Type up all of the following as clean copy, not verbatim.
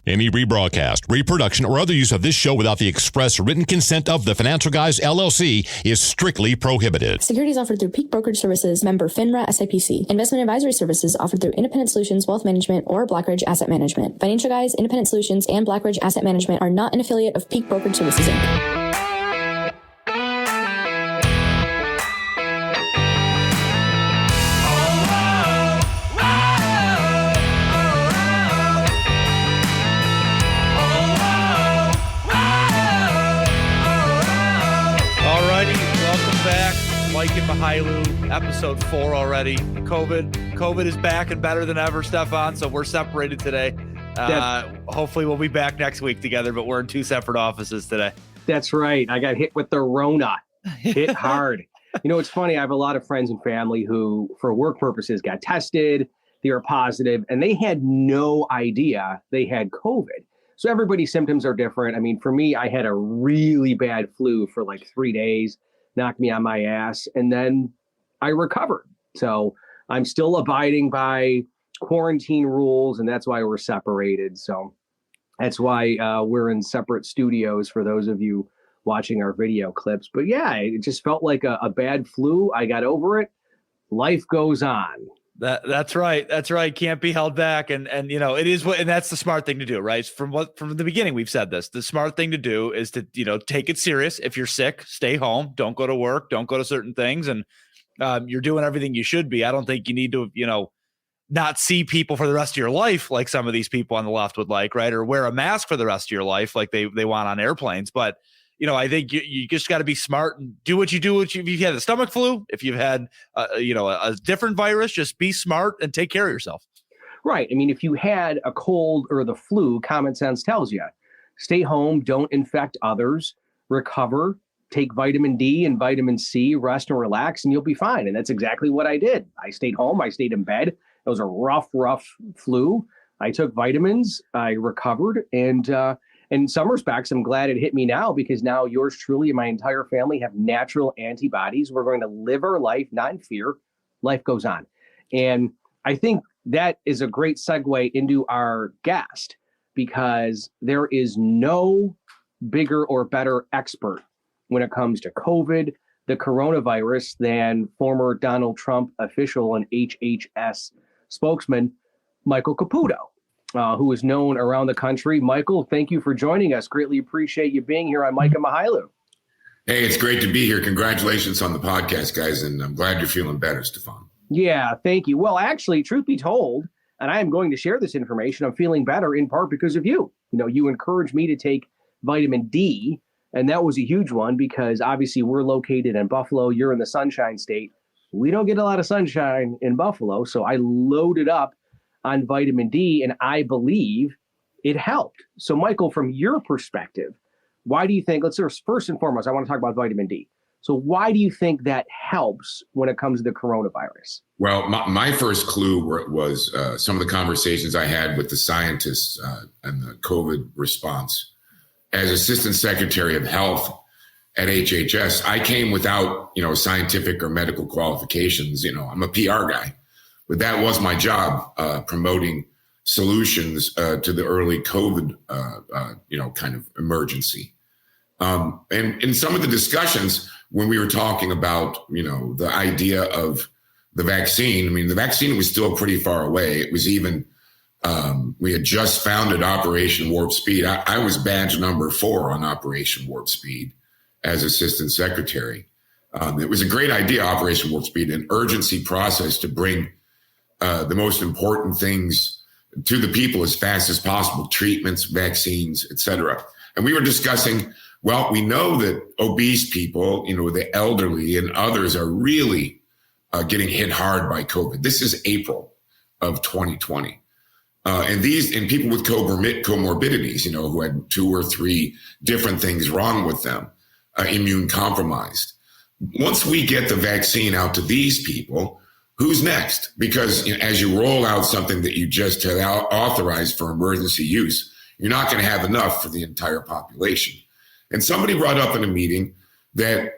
Any rebroadcast, reproduction, or other use of this show without the express written consent of the Financial Guys, LLC is strictly prohibited. Securities offered through Peak Brokerage Services, member FINRA SIPC. Investment advisory services offered through Independent Solutions Wealth Management or Blackridge Asset Management. Financial Guys, Independent Solutions, and Blackridge Asset Management are not an affiliate of Peak Brokerage Services, Inc. Mike and Mahailu, episode 4 already. COVID is back and better than ever, Stefan. So we're separated today. Hopefully we'll be back next week together, but we're in 2 separate offices today. That's right. I got hit with the Rona. Hit hard. You know, it's funny. I have a lot of friends and family who, for work purposes, got tested. They were positive, and they had no idea they had COVID. So everybody's symptoms are different. I mean, for me, I had a really bad flu for like 3 days. Knocked me on my ass, and then I recovered. So I'm still abiding by quarantine rules, and that's why we're separated. So that's why we're in separate studios for those of you watching our video clips. But yeah, it just felt like a bad flu. I got over it. Life goes on. That's right. That's right. Can't be held back. And you know, it is what, and that's the smart thing to do, right? From the beginning, we've said this, the smart thing to do is to, you know, take it serious. If you're sick, stay home, don't go to work, don't go to certain things. And you're doing everything you should be. I don't think you need to, you know, not see people for the rest of your life, like some of these people on the left would like, right? Or wear a mask for the rest of your life, like they want on airplanes. But you know, I think you just got to be smart and do what you do. If you've had the stomach flu, if you've had, a different virus, just be smart and take care of yourself. Right. I mean, if you had a cold or the flu, common sense tells you, stay home, don't infect others, recover, take vitamin D and vitamin C, rest and relax, and you'll be fine. And that's exactly what I did. I stayed home. I stayed in bed. It was a rough flu. I took vitamins. I recovered. And, in some respects, I'm glad it hit me now because now yours truly and my entire family have natural antibodies. We're going to live our life, not in fear. Life goes on. And I think that is a great segue into our guest because there is no bigger or better expert when it comes to COVID, the coronavirus, than former Donald Trump official and HHS spokesman, Michael Caputo. Who is known around the country. Michael, thank you for joining us. Greatly appreciate you being here on Mike and Mahailu. Hey, it's great to be here. Congratulations on the podcast, guys, and I'm glad you're feeling better, Stefan. Yeah, thank you. Well, actually, truth be told, and I am going to share this information, I'm feeling better in part because of you. You know, you encouraged me to take vitamin D, and that was a huge one because obviously we're located in Buffalo. You're in the Sunshine State. We don't get a lot of sunshine in Buffalo, so I loaded up on vitamin D, and I believe it helped. So, Michael, from your perspective, why do you think, first and foremost, I want to talk about vitamin D. So why do you think that helps when it comes to the coronavirus? Well, my first clue was some of the conversations I had with the scientists and the COVID response. As Assistant Secretary of Health at HHS, I came without, scientific or medical qualifications. I'm a PR guy. But that was my job, promoting solutions to the early COVID, kind of emergency. And in some of the discussions, when we were talking about, the idea of the vaccine, the vaccine was still pretty far away. It was even, we had just founded Operation Warp Speed. I was badge number 4 on Operation Warp Speed as Assistant Secretary. It was a great idea, Operation Warp Speed, an urgency process to bring the most important things to the people as fast as possible, treatments, vaccines, et cetera. And we were discussing, well, we know that obese people, the elderly and others are really getting hit hard by COVID. This is April of 2020. And people with comorbidities, who had 2 or 3 different things wrong with them, immune compromised. Once we get the vaccine out to these people, who's next? Because as you roll out something that you just had authorized for emergency use, you're not going to have enough for the entire population. And somebody brought up in a meeting that,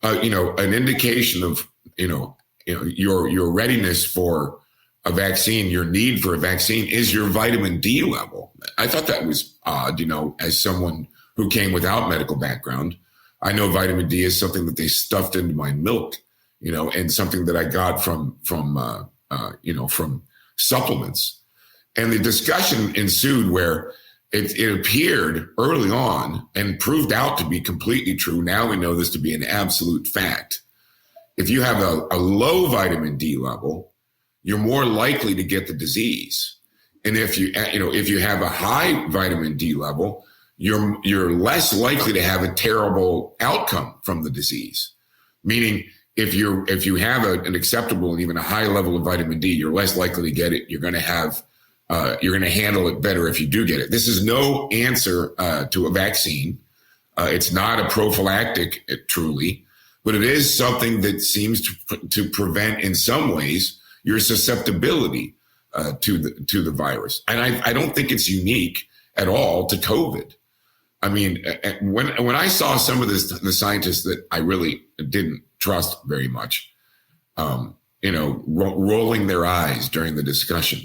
an indication of, your readiness for a vaccine, your need for a vaccine is your vitamin D level. I thought that was odd, as someone who came without medical background. I know vitamin D is something that they stuffed into my milk, and something that I got from supplements. And the discussion ensued where it appeared early on and proved out to be completely true. Now we know this to be an absolute fact. If you have a low vitamin D level, you're more likely to get the disease. And if you have a high vitamin D level, you're less likely to have a terrible outcome from the disease. Meaning, if you have an acceptable and even a high level of vitamin D, you're less likely to get it. You're going to handle it better if you do get it. This is no answer to a vaccine. It's not a prophylactic, truly, but it is something that seems to prevent, in some ways, your susceptibility to the virus. And I don't think it's unique at all to COVID. I mean, when I saw some of the scientists that I really didn't trust very much, rolling their eyes during the discussion.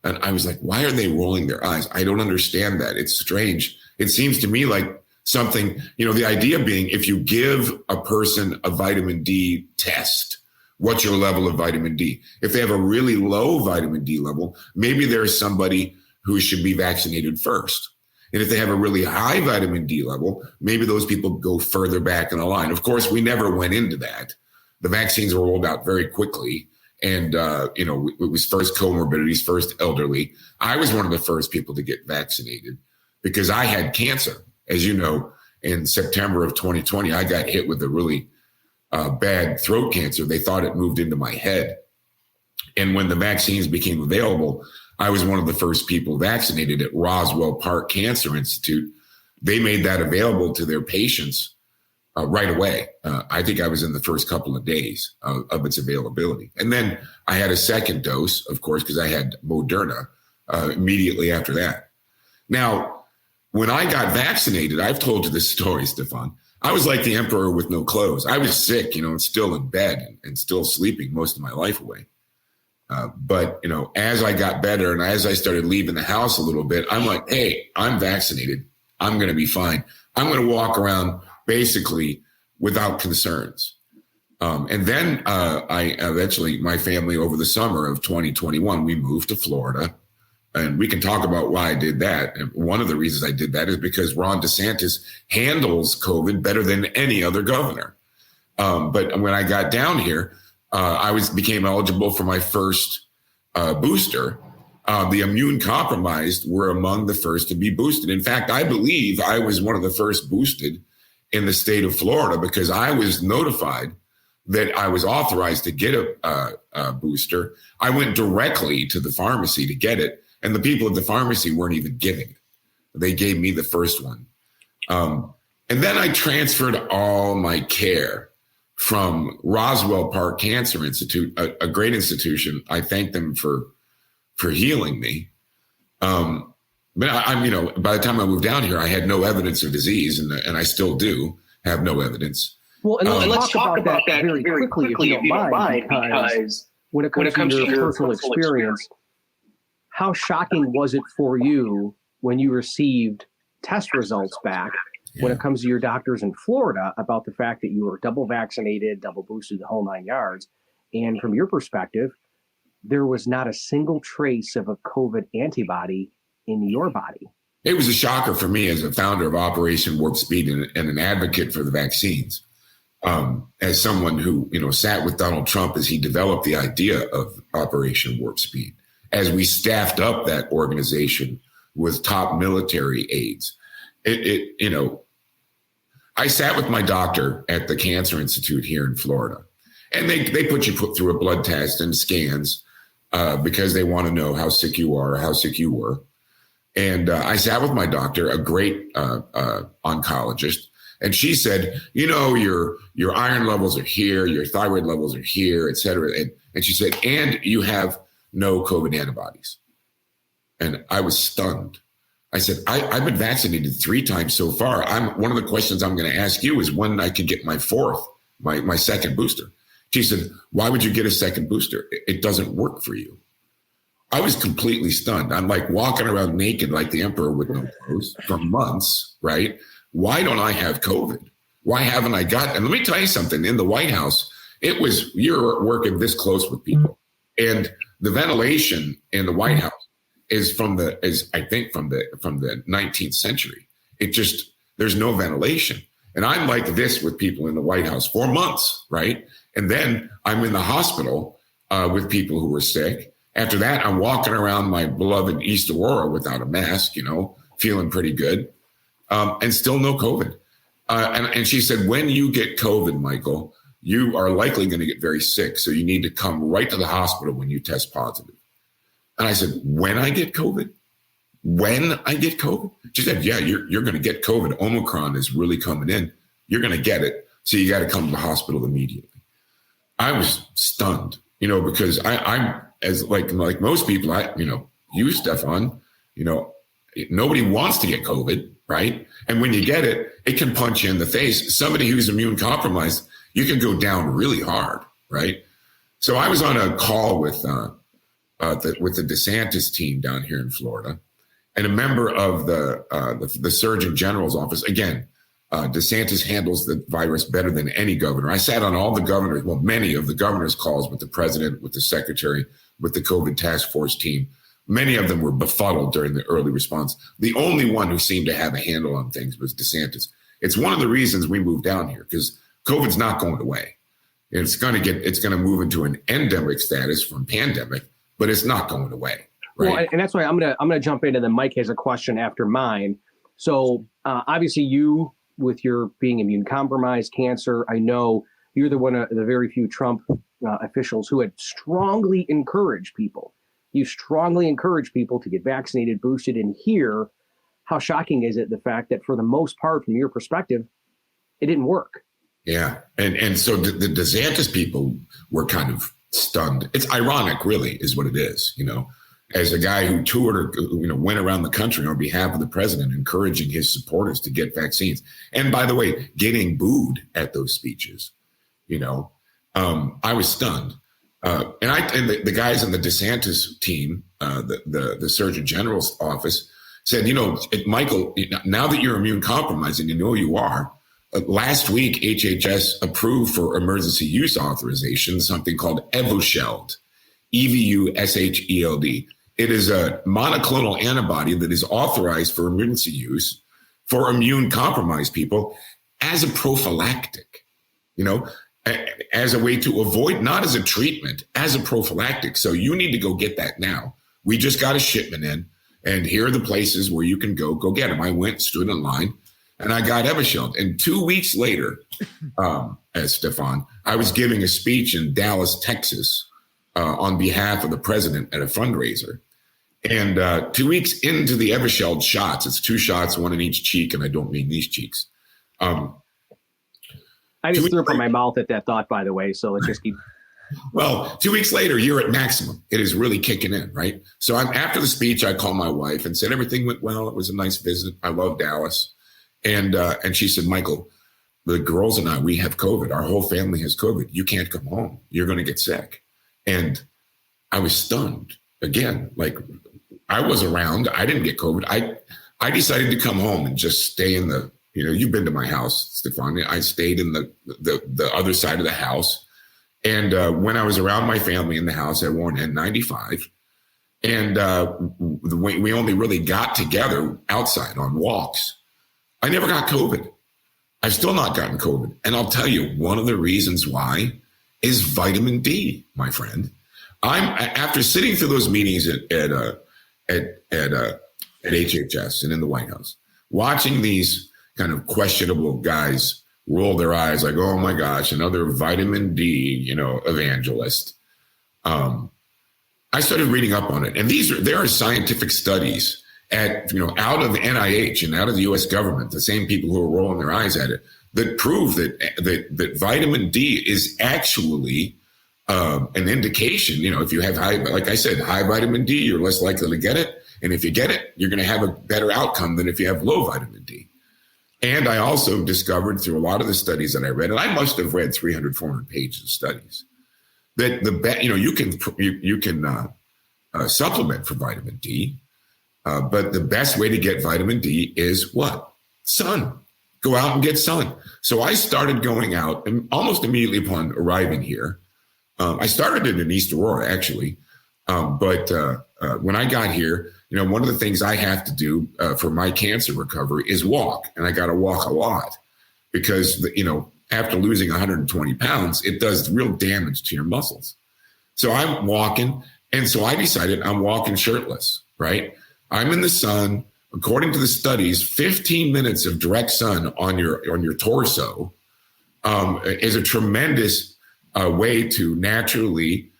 And I was like, why are they rolling their eyes? I don't understand that. It's strange. It seems to me like something, the idea being, if you give a person a vitamin D test, what's your level of vitamin D? If they have a really low vitamin D level, maybe there's somebody who should be vaccinated first. And if they have a really high vitamin D level, maybe those people go further back in the line. Of course, we never went into that. The vaccines were rolled out very quickly. And, it was first comorbidities, first elderly. I was one of the first people to get vaccinated because I had cancer. As you know, in September of 2020, I got hit with a really bad throat cancer. They thought it moved into my head. And when the vaccines became available, I was one of the first people vaccinated at Roswell Park Cancer Institute. They made that available to their patients right away. I think I was in the first couple of days of its availability. And then I had a second dose, of course, because I had Moderna immediately after that. Now, when I got vaccinated, I've told you this story, Stefan. I was like the emperor with no clothes. I was sick, and still in bed and still sleeping most of my life away. But as I got better and as I started leaving the house a little bit, I'm like, hey, I'm vaccinated. I'm going to be fine. I'm going to walk around basically without concerns. And then I eventually, my family over the summer of 2021, we moved to Florida. And we can talk about why I did that. And one of the reasons I did that is because Ron DeSantis handles COVID better than any other governor. But when I got down here, I became eligible for my first booster. The immune compromised were among the first to be boosted. In fact, I believe I was one of the first boosted in the state of Florida because I was notified that I was authorized to get a booster. I went directly to the pharmacy to get it, and the people at the pharmacy weren't even giving it. They gave me the first one. And then I transferred all my care from Roswell Park Cancer Institute, a great institution. I thank them for healing me. But I'm, by the time I moved down here, I had no evidence of disease, and I still do have no evidence. Well, and let's talk about that very quickly if you don't mind, because when it comes to your personal experience, how shocking was it for you when you received test results back when it comes to your doctors in Florida about the fact that you were double vaccinated, double boosted, the whole 9 yards? And from your perspective, there was not a single trace of a COVID antibody in your body. It was a shocker for me as a founder of Operation Warp Speed and an advocate for the vaccines. As someone who, sat with Donald Trump as he developed the idea of Operation Warp Speed, as we staffed up that organization with top military aides, I sat with my doctor at the Cancer Institute here in Florida, and they put you through a blood test and scans because they want to know how sick you are, how sick you were. And I sat with my doctor, a great oncologist, and she said, your iron levels are here, your thyroid levels are here, et cetera. And she said, and you have no COVID antibodies. And I was stunned. I said, I've been vaccinated 3 times so far. One of the questions I'm going to ask you is when I could get my second booster. She said, why would you get a second booster? It doesn't work for you. I was completely stunned. I'm like walking around naked like the emperor with no clothes for months, right? Why don't I have COVID? Why haven't I got? And let me tell you something. In the White House, you're working this close with people, and the ventilation in the White House is from the 19th century. There's no ventilation, and I'm like this with people in the White House for months, right? And then I'm in the hospital with people who were sick. After that, I'm walking around my beloved East Aurora without a mask, feeling pretty good, and still no COVID. And she said, when you get COVID, Michael, you are likely going to get very sick. So you need to come right to the hospital when you test positive. And I said, when I get COVID? When I get COVID? She said, yeah, you're going to get COVID. Omicron is really coming in. You're going to get it. So you got to come to the hospital immediately. I was stunned, because I'm as like most people, you, Stefan, nobody wants to get COVID, right? And when you get it, it can punch you in the face. Somebody who's immune compromised, you can go down really hard, right? So I was on a call with the DeSantis team down here in Florida, and a member of the Surgeon General's office. Again, DeSantis handles the virus better than any governor. I sat on all the governors, many of the governors' calls with the president, with the secretary, with the COVID task force team. Many of them were befuddled during the early response. The only one who seemed to have a handle on things was DeSantis. It's one of the reasons we moved down here, because COVID's not going away. It's going to move into an endemic status from pandemic, but it's not going away. Right? Well, and that's why I'm gonna jump in, and then Mike has a question after mine. So obviously, you, with your being immune compromised, cancer, I know you're one of the very few Trump officials who had strongly encouraged people. You strongly encourage people to get vaccinated, boosted, and here, how shocking is it, the fact that for the most part, from your perspective, it didn't work? Yeah. And so the DeSantis people were kind of stunned. It's ironic, really, is what it is, as a guy who toured or, went around the country on behalf of the president, encouraging his supporters to get vaccines. And by the way, getting booed at those speeches, I was stunned. And the guys in the DeSantis team, the Surgeon General's office said, Michael, now that you're immune compromised, and you are, last week, HHS approved for emergency use authorization something called Evusheld, EVUSHELD. It is a monoclonal antibody that is authorized for emergency use for immune compromised people as a prophylactic, as a way to avoid, not as a treatment, as a prophylactic. So you need to go get that now. We just got a shipment in, and here are the places where you can go get them. I went, stood in line, and I got Evusheld. And 2 weeks later, Stefan, I was giving a speech in Dallas, Texas, on behalf of the president at a fundraiser. And 2 weeks into the Evusheld shots, it's 2 shots, 1 in each cheek, and I don't mean these cheeks. I just threw up in my mouth at that thought, by the way, so let's just keep. Well, 2 weeks later, you're at maximum. It is really kicking in, right? So after the speech, I called my wife and said, everything went well. It was a nice visit. I love Dallas. And she said, Michael, the girls and I, we have COVID. Our whole family has COVID. You can't come home. You're going to get sick. And I was stunned. Again, like I was around. I didn't get COVID. I decided to come home and just stay in the, you've been to my house, Stefan. I stayed in the other side of the house. And when I was around my family in the house, I wore an N95. And we only really got together outside on walks. I never got COVID. I've still not gotten COVID. And I'll tell you, one of the reasons why is vitamin D, my friend. After sitting through those meetings at HHS and in the White House, watching these kind of questionable guys roll their eyes like, oh my gosh, another vitamin D, evangelist. I started reading up on it. And there are scientific studies out of NIH and out of the US government, the same people who are rolling their eyes at it, that prove that vitamin D is actually an indication. If you have high vitamin D, you're less likely to get it. And if you get it, you're going to have a better outcome than if you have low vitamin D. And I also discovered through a lot of the studies that I read, and I must have read 300, 400 pages of studies, that you can supplement for vitamin D. But the best way to get vitamin D is what? Sun. Go out and get sun. So I started going out, and almost immediately upon arriving here, I started it in East Aurora, actually. But when I got here, one of the things I have to do for my cancer recovery is walk. And I got to walk a lot because, after losing 120 pounds, it does real damage to your muscles. So I'm walking. And so I decided I'm walking shirtless, right? I'm in the sun. According to the studies, 15 minutes of direct sun on your torso is a tremendous way to naturally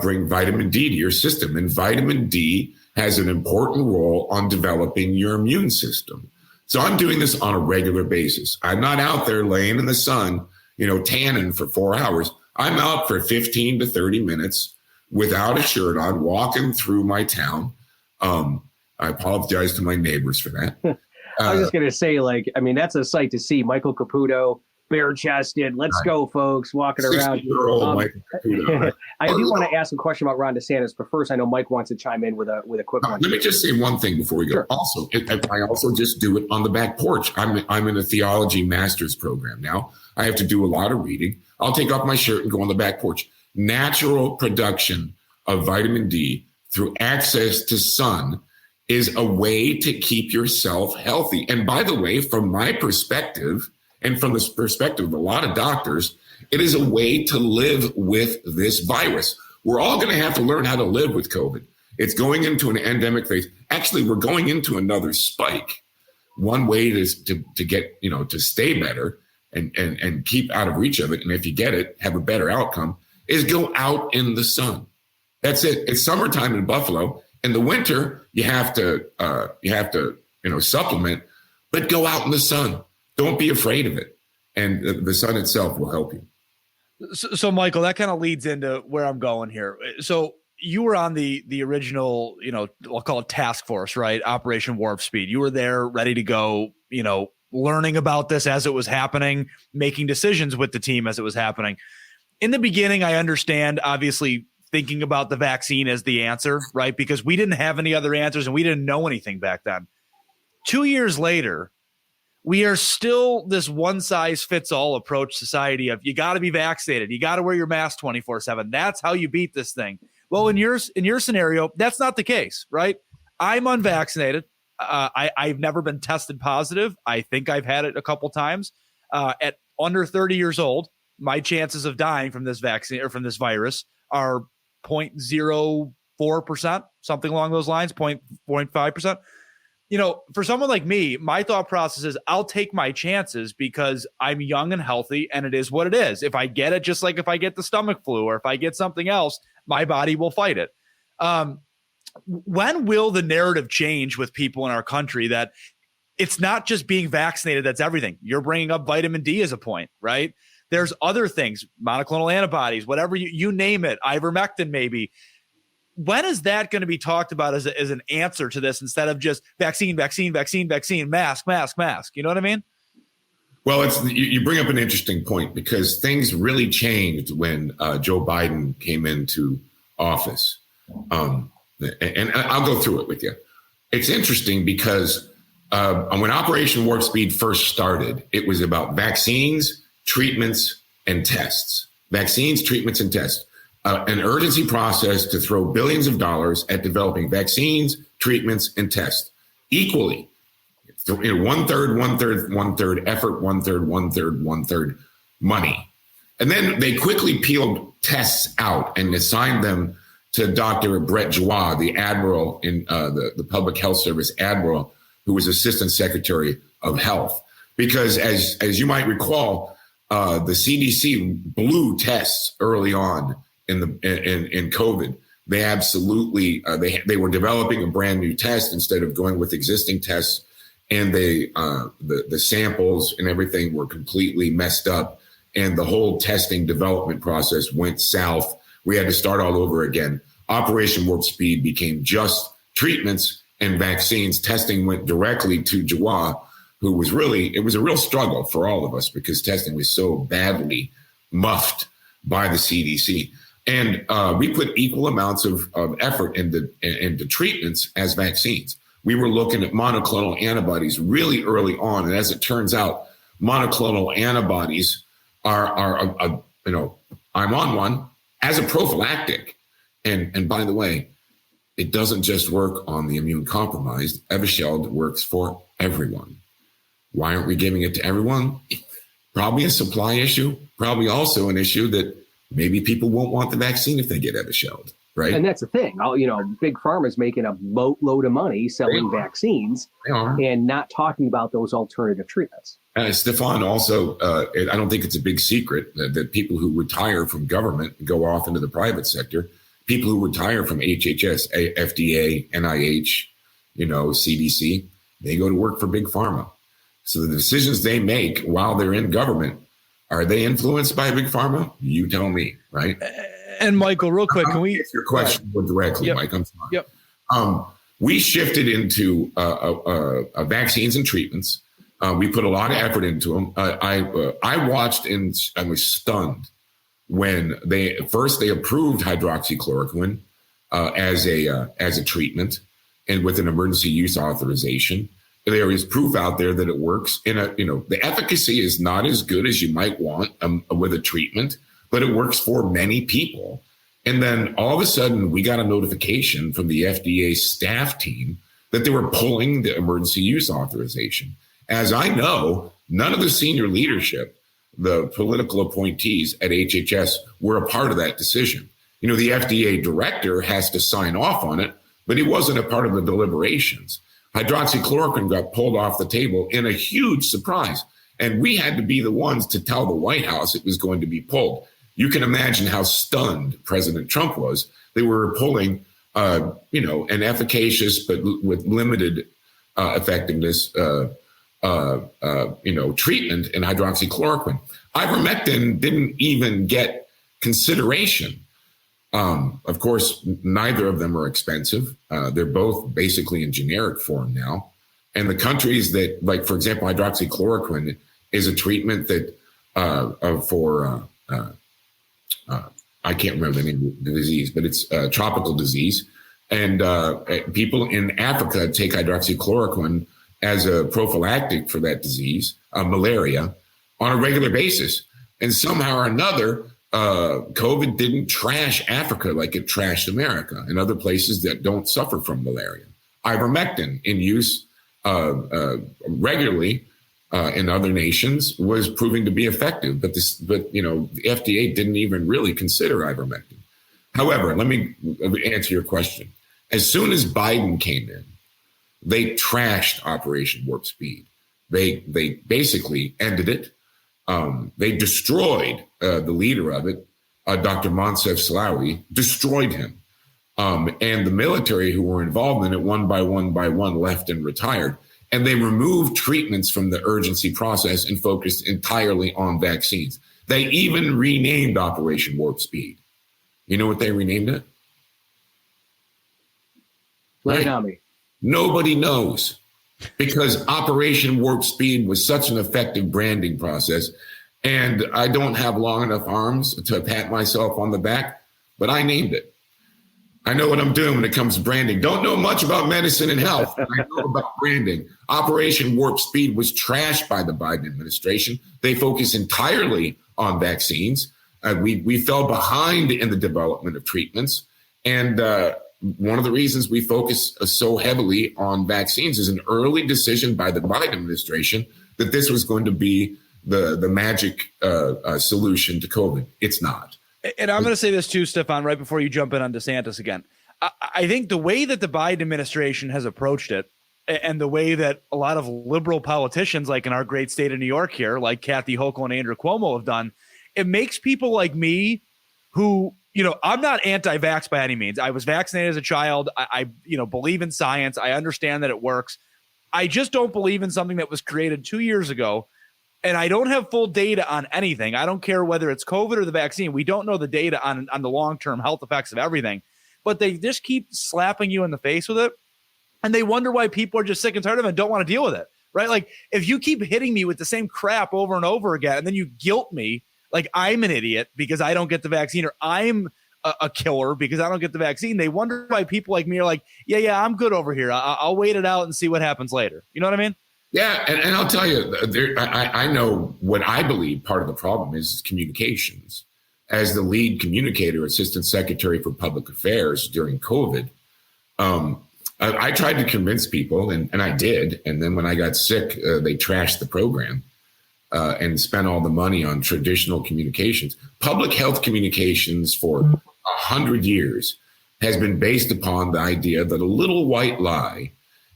bring vitamin D to your system. And vitamin D has an important role on developing your immune system. So I'm doing this on a regular basis. I'm not out there laying in the sun, tanning for 4 hours. I'm out for 15 to 30 minutes without a shirt on, walking through my town. I apologize to my neighbors for that. I was just going to say, that's a sight to see. Michael Caputo, bare-chested. Let's go, folks, walking around. Michael Caputo. I do want to ask a question about Ron DeSantis, but first, I know Mike wants to chime in with a quick one. Let me just say one thing before we go. Sure. Also, I also just do it on the back porch. I'm in a theology master's program now. I have to do a lot of reading. I'll take off my shirt and go on the back porch. Natural production of vitamin D through access to sun is a way to keep yourself healthy. And by the way, from my perspective, and from the perspective of a lot of doctors, it is a way to live with this virus. We're all going to have to learn how to live with COVID. It's going into an endemic phase. Actually, we're going into another spike. One way to get, to stay better and keep out of reach of it, and if you get it, have a better outcome, is go out in the sun. That's it. It's summertime in Buffalo. In the winter, you have to supplement, but go out in the sun. Don't be afraid of it. And the sun itself will help you. So Michael, that kind of leads into where I'm going here. So you were on the original, I'll call it task force, right? Operation Warp Speed. You were there ready to go, learning about this as it was happening, making decisions with the team as it was happening. In the beginning, I understand, obviously, thinking about the vaccine as the answer, right? Because we didn't have any other answers and we didn't know anything back then. 2 years later, we are still this one-size-fits-all approach society of you got to be vaccinated. You got to wear your mask 24/7. That's how you beat this thing. Well, in your scenario, that's not the case, right? I'm unvaccinated. I've never been tested positive. I think I've had it a couple times. At under 30 years old, my chances of dying from this vaccine or from this virus are 0.04%, something along those lines, 0.5%. For someone like me, my thought process is I'll take my chances because I'm young and healthy and it is what it is. If I get it, just like if I get the stomach flu or if I get something else, my body will fight it. When will the narrative change with people in our country that it's not just being vaccinated that's everything? You're bringing up vitamin D as a point, right? There's other things, monoclonal antibodies, whatever you name it, ivermectin maybe. When is that going to be talked about as an answer to this instead of just vaccine, mask? You know what I mean? Well, you bring up an interesting point because things really changed when Joe Biden came into office. And I'll go through it with you. It's interesting because when Operation Warp Speed first started, it was about vaccines, treatments, and tests. Vaccines, treatments, and tests. An urgency process to throw billions of dollars at developing vaccines, treatments, and tests equally. One third effort, one third money. And then they quickly peeled tests out and assigned them to Dr. Brett Giroir, the admiral in the Public Health Service admiral, who was Assistant Secretary of Health. Because as you might recall, the CDC blew tests early on in COVID. They absolutely they were developing a brand new test instead of going with existing tests, and the samples and everything were completely messed up, and the whole testing development process went south. We had to start all over again. Operation Warp Speed became just treatments and vaccines. Testing went directly to Giroir, who was it was a real struggle for all of us because testing was so badly muffed by the CDC. And we put equal amounts of effort into treatments as vaccines. We were looking at monoclonal antibodies really early on. And as it turns out, monoclonal antibodies are I'm on one as a prophylactic. And by the way, it doesn't just work on the immune compromised. Evusheld works for everyone. Why aren't we giving it to everyone? Probably a supply issue, probably also an issue that maybe people won't want the vaccine if they get Evusheld, right? And that's the thing. Big Pharma's making a boatload of money selling vaccines and not talking about those alternative treatments. Stefan, also, I don't think it's a big secret that people who retire from government and go off into the private sector, people who retire from HHS, FDA, NIH, CDC, they go to work for Big Pharma. So the decisions they make while they're in government, are they influenced by Big Pharma? You tell me, right? And Michael, real quick, can we answer your question more directly, Mike? I'm sorry. Yep. We shifted into vaccines and treatments. We put a lot of effort into them. I watched and I was stunned when they approved hydroxychloroquine as a treatment and with an emergency use authorization. There is proof out there that it works. The efficacy is not as good as you might want with a treatment, but it works for many people. And then all of a sudden, we got a notification from the FDA staff team that they were pulling the emergency use authorization. As I know, none of the senior leadership, the political appointees at HHS, were a part of that decision. The FDA director has to sign off on it, but he wasn't a part of the deliberations. Hydroxychloroquine got pulled off the table in a huge surprise. And we had to be the ones to tell the White House it was going to be pulled. You can imagine how stunned President Trump was. They were pulling, an efficacious but with limited effectiveness, treatment in hydroxychloroquine. Ivermectin didn't even get consideration. Of course, neither of them are expensive. They're both basically in generic form now. And the countries that, like, for example, hydroxychloroquine is a treatment that I can't remember the name of the disease, but it's a tropical disease. And people in Africa take hydroxychloroquine as a prophylactic for that disease, malaria, on a regular basis. And somehow or another, COVID didn't trash Africa like it trashed America and other places that don't suffer from malaria. Ivermectin in use regularly in other nations was proving to be effective, but the FDA didn't even really consider ivermectin. However, let me answer your question. As soon as Biden came in, they trashed Operation Warp Speed. They basically ended it. They destroyed the leader of it, Dr. Moncef Slaoui, destroyed him. And the military who were involved in it one by one left and retired. And they removed treatments from the urgency process and focused entirely on vaccines. They even renamed Operation Warp Speed. You know what they renamed it? Right. Nobody knows, because Operation Warp Speed was such an effective branding process. And I don't have long enough arms to pat myself on the back, but I named it. I know what I'm doing when it comes to branding. Don't know much about medicine and health, but I know about branding. Operation Warp Speed was trashed by the Biden administration. They focus entirely on vaccines. We fell behind in the development of treatments. And one of the reasons we focus so heavily on vaccines is an early decision by the Biden administration that this was going to be the magic solution to COVID. It's not. And I'm going to say this too, Stefan, right before you jump in on DeSantis again. I think the way that the Biden administration has approached it, and the way that a lot of liberal politicians, like in our great state of New York here, like Kathy Hochul and Andrew Cuomo have done, it makes people like me who, I'm not anti-vax by any means. I was vaccinated as a child. I believe in science. I understand that it works. I just don't believe in something that was created 2 years ago. And I don't have full data on anything. I don't care whether it's COVID or the vaccine. We don't know the data on the long-term health effects of everything. But they just keep slapping you in the face with it. And they wonder why people are just sick and tired of it and don't want to deal with it, right? Like, if you keep hitting me with the same crap over and over again, and then you guilt me like I'm an idiot because I don't get the vaccine, or I'm a killer because I don't get the vaccine. They wonder why people like me are like, yeah, I'm good over here. I'll wait it out and see what happens later. You know what I mean? Yeah, and I'll tell you, I know what I believe part of the problem is communications. As the lead communicator, Assistant Secretary for Public Affairs during COVID, I tried to convince people, and I did. And then when I got sick, they trashed the program and spent all the money on traditional communications. Public health communications for 100 years has been based upon the idea that a little white lie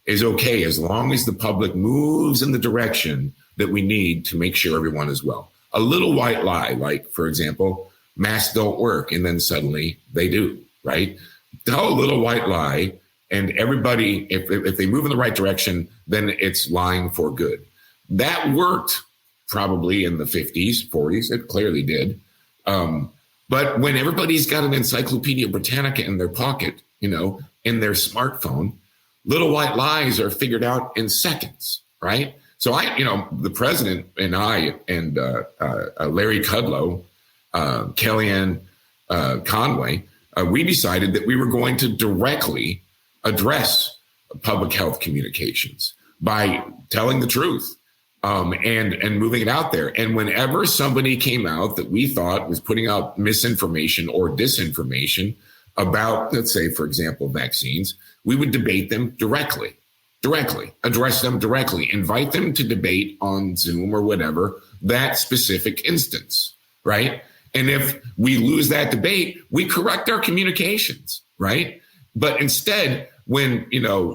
is okay as long as the public moves in the direction that we need to make sure everyone is well. A little white lie, like, for example, masks don't work, and then suddenly they do, right? Tell a little white lie, and everybody, if they move in the right direction, then it's lying for good. That worked probably in the 50s, 40s. It clearly did. But when everybody's got an Encyclopedia Britannica in their pocket, in their smartphone, little white lies are figured out in seconds, right? So the president and I and Larry Kudlow, Kellyanne Conway, we decided that we were going to directly address public health communications by telling the truth and moving it out there. And whenever somebody came out that we thought was putting out misinformation or disinformation about, let's say, for example, vaccines, we would debate them directly, address them directly, invite them to debate on Zoom or whatever, that specific instance, right? And if we lose that debate, we correct our communications, right? But instead, when,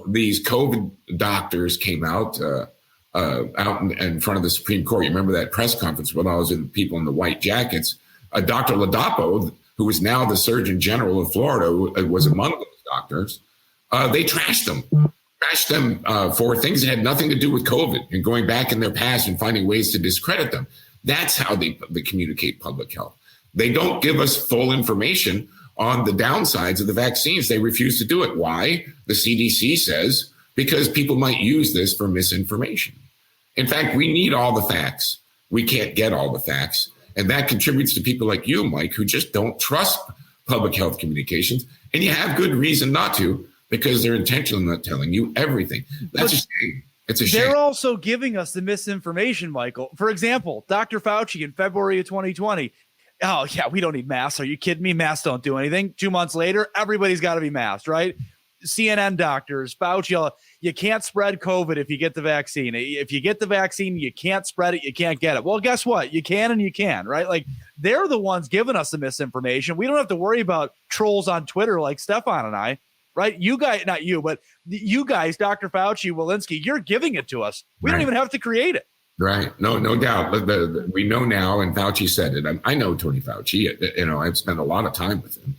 these COVID doctors came out in front of the Supreme Court, you remember that press conference with all those people in the white jackets, Dr. Ladapo, who is now the Surgeon General of Florida, was among those doctors. They trashed them for things that had nothing to do with COVID and going back in their past and finding ways to discredit them. That's how they communicate public health. They don't give us full information on the downsides of the vaccines. They refuse to do it. Why? The CDC says because people might use this for misinformation. In fact, we need all the facts. We can't get all the facts. And that contributes to people like you, Mike, who just don't trust public health communications. And you have good reason not to, because they're intentionally not telling you everything. That's a shame. It's a shame. They're also giving us the misinformation, Michael. For example, Dr. Fauci in February of 2020. Oh, yeah, we don't need masks. Are you kidding me? Masks don't do anything. 2 months later, everybody's got to be masked, right? CNN doctors, Fauci, you can't spread COVID if you get the vaccine. If you get the vaccine, you can't spread it. You can't get it. Well, guess what? You can and you can, right? Like, they're the ones giving us the misinformation. We don't have to worry about trolls on Twitter like Stefan and I, right? You guys, not you, but you guys, Dr. Fauci, Walensky, you're giving it to us. We don't even have to create it. Right. No doubt. We know now, and Fauci said it. I know Tony Fauci. I've spent a lot of time with him.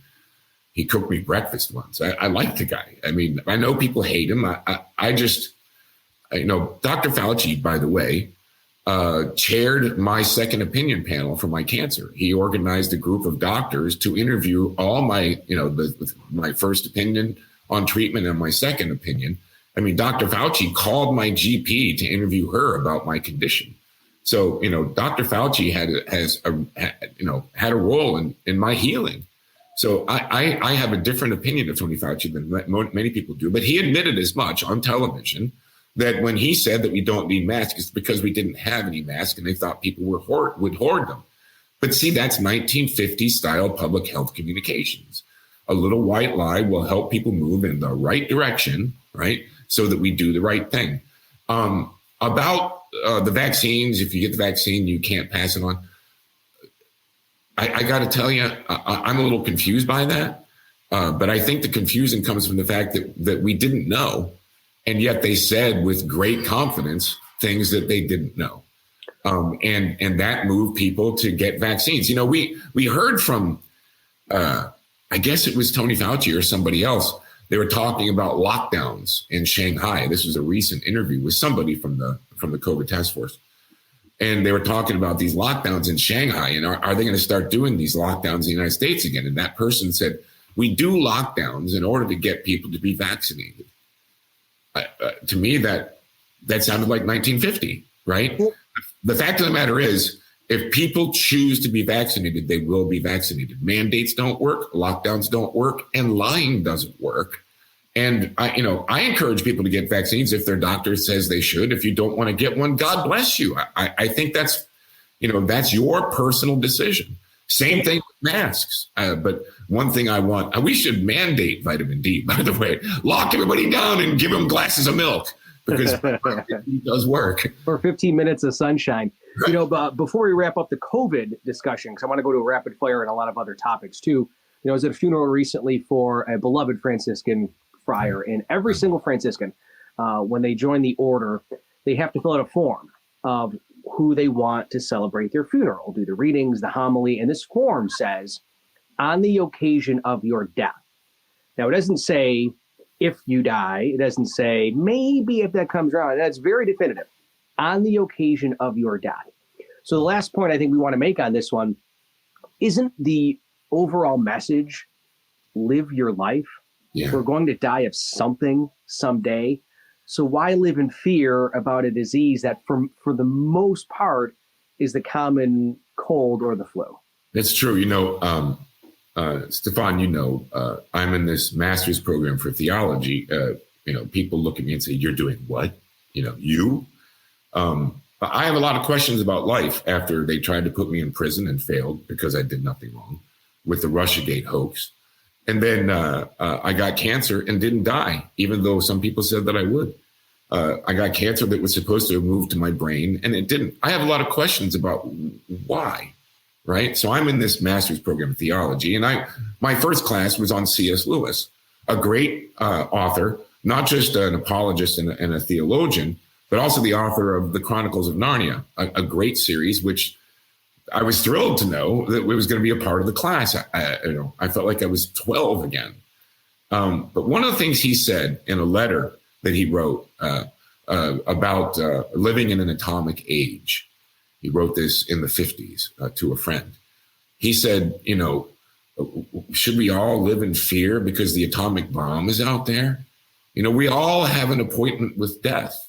He cooked me breakfast once. I like the guy. I mean, I know people hate him. I just, Dr. Fauci, by the way, chaired my second opinion panel for my cancer. He organized a group of doctors to interview all my, my first opinion on treatment and my second opinion. I mean, Dr. Fauci called my GP to interview her about my condition. So, Dr. Fauci had a role in my healing. So I have a different opinion of Tony Fauci than many people do. But he admitted as much on television that when he said that we don't need masks, it's because we didn't have any masks and they thought people would hoard them. But see, that's 1950s style public health communications. A little white lie will help people move in the right direction, right? So that we do the right thing. About the vaccines, if you get the vaccine, you can't pass it on. I got to tell you, I'm a little confused by that. But I think the confusion comes from the fact that we didn't know. And yet they said with great confidence things that they didn't know. And that moved people to get vaccines. We heard from, I guess it was Tony Fauci or somebody else. They were talking about lockdowns in Shanghai. This was a recent interview with somebody from the COVID task force. And they were talking about these lockdowns in Shanghai. And are they going to start doing these lockdowns in the United States again? And that person said, we do lockdowns in order to get people to be vaccinated. To me, that sounded like 1950, right? The fact of the matter is, If people choose to be vaccinated, they will be vaccinated. Mandates don't work, lockdowns don't work, and lying doesn't work. And I encourage people to get vaccines if their doctor says they should. If you don't want to get one, God bless you. I think that's your personal decision. Same thing with masks. But one thing we should mandate vitamin D, by the way. Lock everybody down and give them glasses of milk, because it does work. For 15 minutes of sunshine. But before we wrap up the COVID discussion, because I want to go to a rapid fire and a lot of other topics too. I was at a funeral recently for a beloved Franciscan friar, and every single Franciscan, when they join the order, they have to fill out a form of who they want to celebrate their funeral, do the readings, the homily, and this form says, on the occasion of your death. Now, it doesn't say if you die. It doesn't say maybe if that comes around. That's very definitive. On the occasion of your death. So the last point I think we want to make on this one, isn't the overall message, live your life? Yeah. We're going to die of something someday. So why live in fear about a disease that for the most part is the common cold or the flu? That's true. Stefan, I'm in this master's program for theology. People look at me and say, you're doing what? I have a lot of questions about life after they tried to put me in prison and failed because I did nothing wrong with the Russiagate hoax. And then I got cancer and didn't die, even though some people said that I would. I got cancer that was supposed to have moved to my brain, and it didn't. I have a lot of questions about why, right? So I'm in this master's program in theology, and my first class was on C.S. Lewis, a great author, not just an apologist and a theologian, but also the author of the Chronicles of Narnia, a great series, which I was thrilled to know that it was going to be a part of the class. I felt like I was 12 again. But one of the things he said in a letter that he wrote about living in an atomic age, he wrote this in the 50s to a friend. He said, should we all live in fear because the atomic bomb is out there? We all have an appointment with death.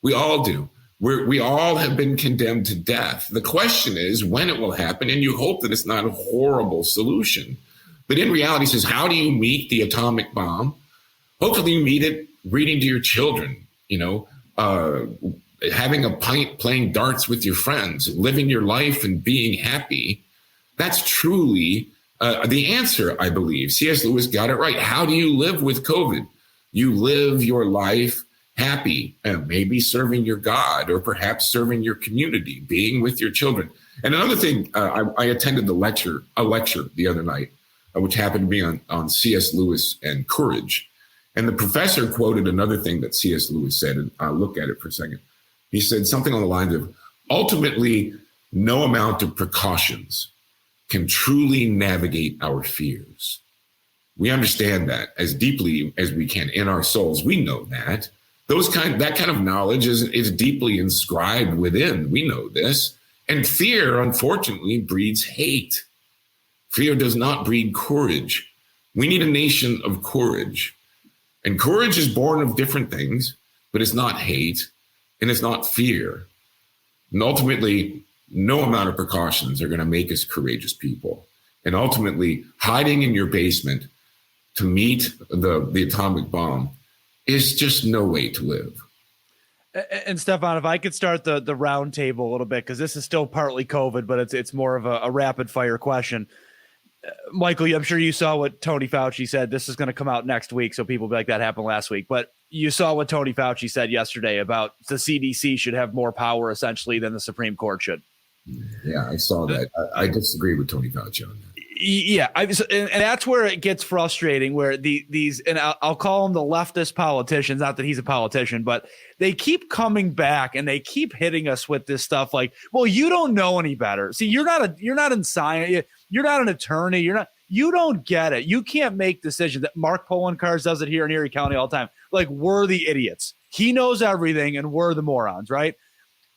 We all do. We all have been condemned to death. The question is when it will happen, and you hope that it's not a horrible solution. But in reality, he says, how do you meet the atomic bomb? Hopefully you meet it reading to your children, having a pint, playing darts with your friends, living your life and being happy. That's truly the answer, I believe. C.S. Lewis got it right. How do you live with COVID? You live your life happy, and maybe serving your God, or perhaps serving your community, being with your children. And another thing, I attended a lecture the other night, which happened to be on C.S. Lewis and courage. And the professor quoted another thing that C.S. Lewis said, and I'll look at it for a second. He said something on the lines of, ultimately, no amount of precautions can truly navigate our fears. We understand that as deeply as we can in our souls. We know that. That kind of knowledge is deeply inscribed within. We know this. And fear, unfortunately, breeds hate. Fear does not breed courage. We need a nation of courage. And courage is born of different things, but it's not hate and it's not fear. And ultimately, no amount of precautions are going to make us courageous people. And ultimately, hiding in your basement to meet the atomic bomb is just no way to live. And Stefan, if I could start the round table a little bit, because this is still partly COVID, but it's more of a rapid fire question. Michael, I'm sure you saw what Tony Fauci said. This is going to come out next week, so people will be like, that happened last week. But you saw what Tony Fauci said yesterday about the CDC should have more power, essentially, than the Supreme Court should. Yeah, I saw that. I disagree with Tony Fauci on that. Yeah, and that's where it gets frustrating, where these, and I'll call them the leftist politicians, not that he's a politician, but they keep coming back and they keep hitting us with this stuff like, well, you don't know any better. See, you're not in science. You're not an attorney. You don't get it. You can't make decisions. That Mark Polencars does it here in Erie County all the time. Like, we're the idiots. He knows everything and we're the morons, right?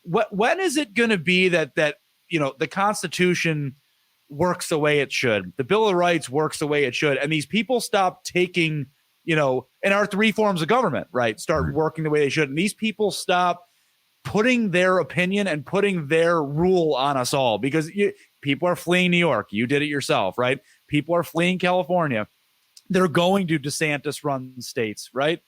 When is it going to be that the Constitution works the way it should, the Bill of Rights works the way it should, and these people stop taking, and our three forms of government, right, start working the way they should, and these people stop putting their opinion and putting their rule on us all, because people are fleeing New York. You did it yourself, right? People are fleeing California. They're going to DeSantis run states, right?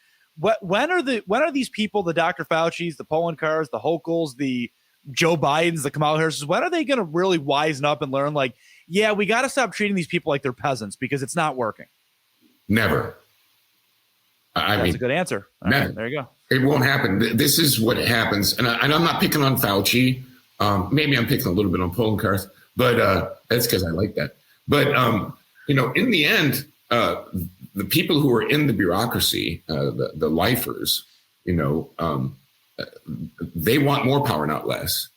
When are these people, the Dr. Fauci's, the Polenkars, the Hokels, the Joe Bidens, the Kamala Harris, when are they going to really wisen up and learn, like, yeah, we got to stop treating these people like they're peasants because it's not working? Never. That's a good answer. Never. Right, there you go. It won't happen. This is what happens. And I'm not picking on Fauci. Maybe I'm picking a little bit on Polenkars, but that's because I like that. But, in the end, the people who are in the bureaucracy, the lifers, they want more power, not less.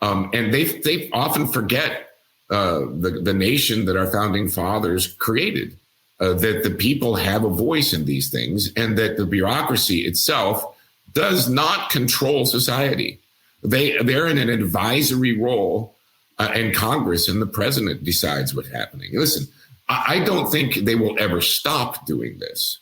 And they often forget the nation that our founding fathers created, that the people have a voice in these things, and that the bureaucracy itself does not control society. They're in an advisory role, and Congress and the president decides what's happening. Listen, I don't think they will ever stop doing this.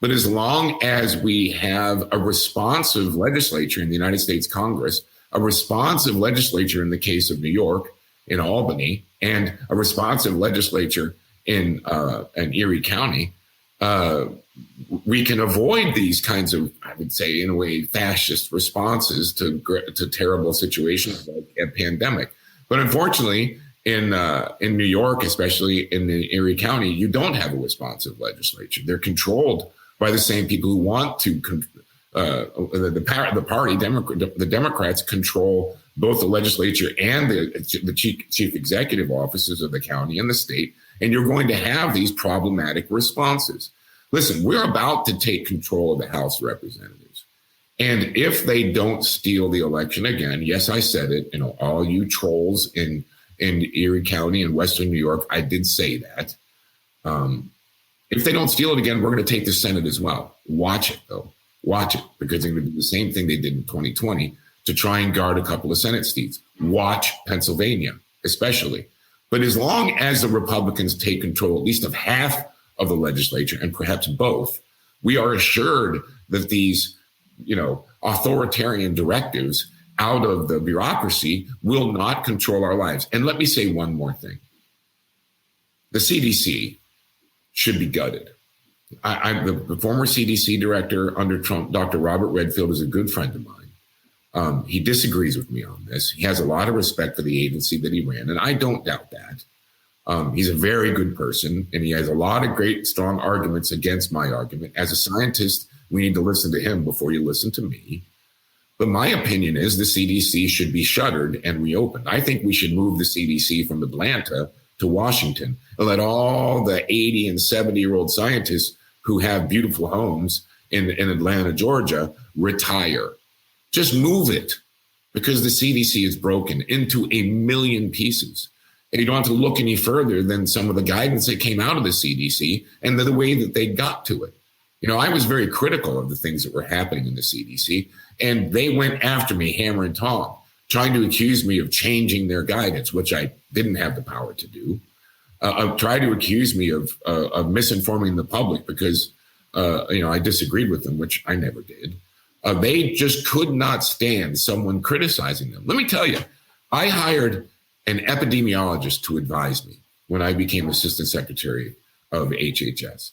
But as long as we have a responsive legislature in the United States Congress, a responsive legislature in the case of New York, in Albany, and a responsive legislature in Erie County, we can avoid these kinds of, I would say, in a way, fascist responses to terrible situations like a pandemic. But unfortunately, in New York, especially in Erie County, you don't have a responsive legislature. They're controlled by the same people who want to. The Democrats control both the legislature and the chief executive offices of the county and the state, and you're going to have these problematic responses. Listen, we're about to take control of the House of Representatives. And if they don't steal the election again, yes, I said it, all you trolls in Erie County and Western New York, I did say that. If they don't steal it again, we're going to take the Senate as well. Watch it, though. Watch it, because they're going to do the same thing they did in 2020 to try and guard a couple of Senate seats. Watch Pennsylvania, especially. But as long as the Republicans take control, at least of half of the legislature, and perhaps both, we are assured that these, authoritarian directives out of the bureaucracy will not control our lives. And let me say one more thing. The CDC should be gutted. The former CDC director under Trump, Dr. Robert Redfield, is a good friend of mine. He disagrees with me on this. He has a lot of respect for the agency that he ran, and I don't doubt that. He's a very good person, and he has a lot of great, strong arguments against my argument. As a scientist, we need to listen to him before you listen to me. But my opinion is the CDC should be shuttered and reopened. I think we should move the CDC from Atlanta to Washington and let all the 80 and 70-year-old scientists who have beautiful homes in Atlanta, Georgia, retire. Just move it, because the CDC is broken into a million pieces. And you don't have to look any further than some of the guidance that came out of the CDC and the way that they got to it. I was very critical of the things that were happening in the CDC, and they went after me hammer and tong, trying to accuse me of changing their guidance, which I didn't have the power to do. Tried to accuse me of misinforming the public because, I disagreed with them, which I never did. They just could not stand someone criticizing them. Let me tell you, I hired an epidemiologist to advise me when I became assistant secretary of HHS.